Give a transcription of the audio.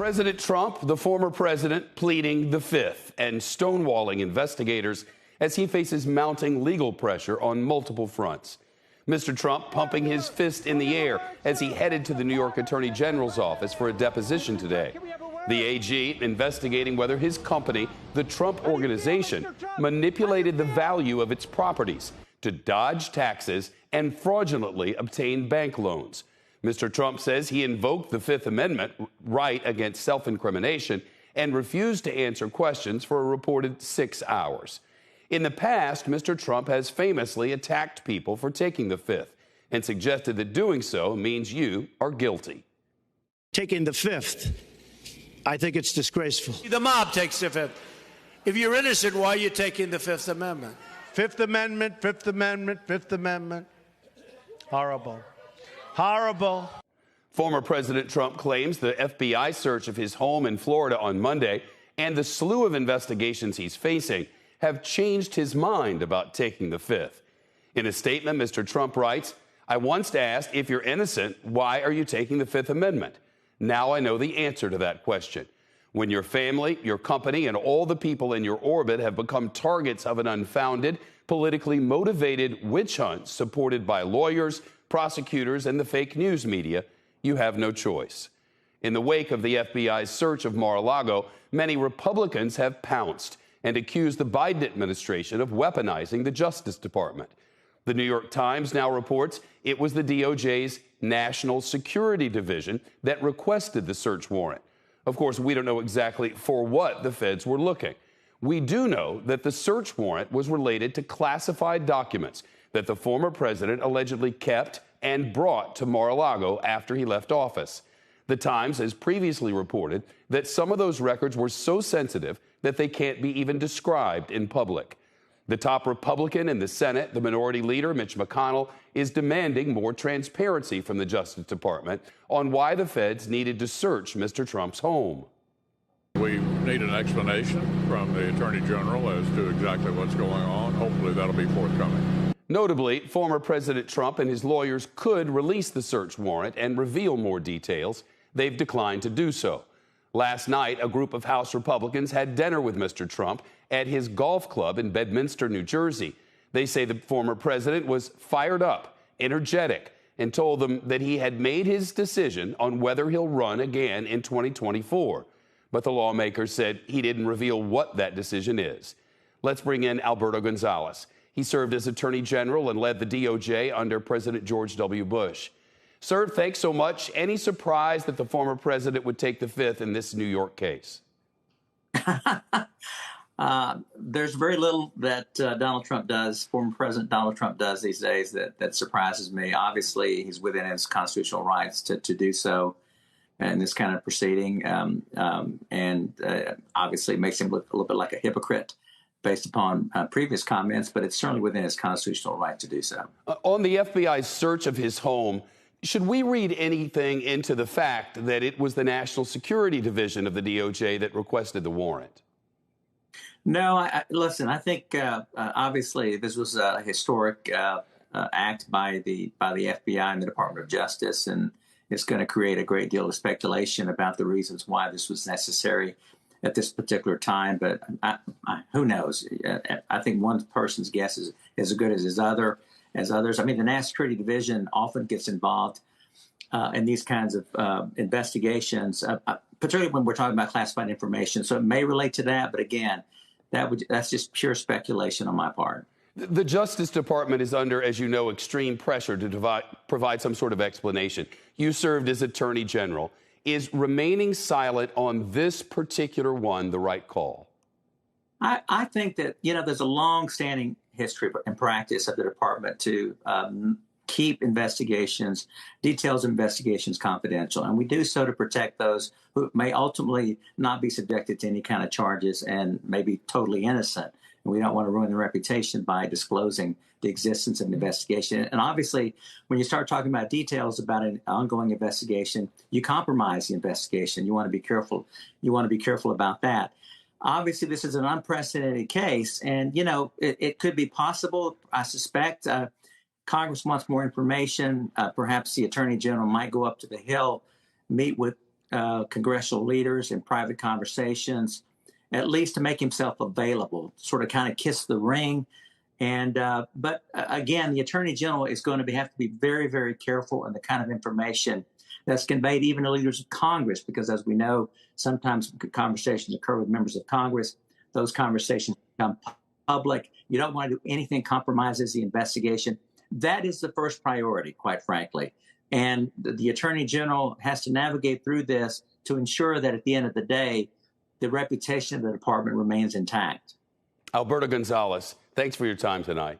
President Trump, the former president, pleading the fifth and stonewalling investigators as he faces mounting legal pressure on multiple fronts. Mr. Trump pumping his fist in the air as he headed to the New York Attorney General's office for a deposition today. The AG investigating whether his company, the Trump Organization, manipulated the value of its properties to dodge taxes and fraudulently obtain bank loans. Mr. Trump says he invoked the Fifth Amendment right against self-incrimination and refused to answer questions for a reported 6 hours. In the past, Mr. Trump has famously attacked people for taking the Fifth and suggested that doing so means you are guilty. Taking the Fifth, I think it's disgraceful. The mob takes the Fifth. If you're innocent, why are you taking the Fifth Amendment? Fifth Amendment, Fifth Amendment, Fifth Amendment. Horrible. Horrible. Former President Trump claims the FBI search of his home in Florida on Monday and the slew of investigations he's facing have changed his mind about taking the Fifth. In a statement, Mr. Trump writes, "I once asked, if you're innocent, why are you taking the Fifth Amendment? Now I know the answer to that question. When your family, your company, and all the people in your orbit have become targets of an unfounded, politically motivated witch hunt supported by lawyers, prosecutors, and the fake news media, you have no choice." In the wake of the FBI's search of Mar-A-Lago, many Republicans have pounced and accused the Biden administration of weaponizing the Justice Department. The New York Times now reports it was the DOJ's National Security Division that requested the search warrant. Of course, we don't know exactly for what the feds were looking. We do know that the search warrant was related to classified documents that the former president allegedly kept and brought to Mar-A-Lago after he left office. The Times has previously reported that some of those records were so sensitive that they can't be even described in public. The top Republican in the Senate, the minority leader, Mitch McConnell, is demanding more transparency from the Justice Department on why the feds needed to search Mr. Trump's home. We need an explanation from the Attorney General as to exactly what's going on. Hopefully that'll be forthcoming. Notably, former President Trump and his lawyers could release the search warrant and reveal more details. They've declined to do so. Last night, a group of House Republicans had dinner with Mr. Trump at his golf club in Bedminster, New Jersey. They say the former president was fired up, energetic, and told them that he had made his decision on whether he'll run again in 2024. But the lawmakers said he didn't reveal what that decision is. Let's bring in Alberto Gonzales. He served as Attorney General and led the DOJ under President George W. Bush. Sir, thanks so much. Any surprise that the former president would take the Fifth in this New York case? There's very little that Donald Trump does, former President Donald Trump does these days that surprises me. Obviously, he's within his constitutional rights to do so in this kind of proceeding, and obviously it makes him look a little bit like a hypocrite based upon previous comments, but it's certainly within his constitutional right to do so. On the FBI's search of his home, should we read anything into the fact that it was the National Security Division of the DOJ that requested the warrant? No, listen, I think obviously this was a historic act by the FBI and the Department of Justice, and it's going to create a great deal of speculation about the reasons why this was necessary at this particular time. But who knows? I think one person's guess is as good as others. I mean, the National Security Division often gets involved in these kinds of investigations, particularly when we're talking about classified information. So it may relate to that, but again, that's just pure speculation on my part. The Justice Department is under, as you know, extreme pressure to provide some sort of explanation. You served as Attorney General. Is remaining silent on this particular one the right call? I think that, there's a long-standing history and practice of the department to keep details of investigations confidential. And we do so to protect those who may ultimately not be subjected to any kind of charges and may be totally innocent. And we don't want to ruin their reputation by disclosing the existence of an investigation. And obviously, when you start talking about details about an ongoing investigation, you compromise the investigation. You want to be careful. You want to be careful about that. Obviously, this is an unprecedented case, and, it could be possible, I suspect. Congress wants more information. Perhaps the Attorney General might go up to the Hill, meet with congressional leaders in private conversations, at least to make himself available, sort of kind of kiss the ring. And but again, the Attorney General is going to have to be very, very careful in the kind of information that's conveyed even to leaders of Congress, because as we know, sometimes conversations occur with members of Congress. Those conversations become public. You don't want to do anything compromises the investigation. That is the first priority, quite frankly. And the Attorney General has to navigate through this to ensure that at the end of the day, the reputation of the department remains intact. Alberto Gonzales, thanks for your time tonight.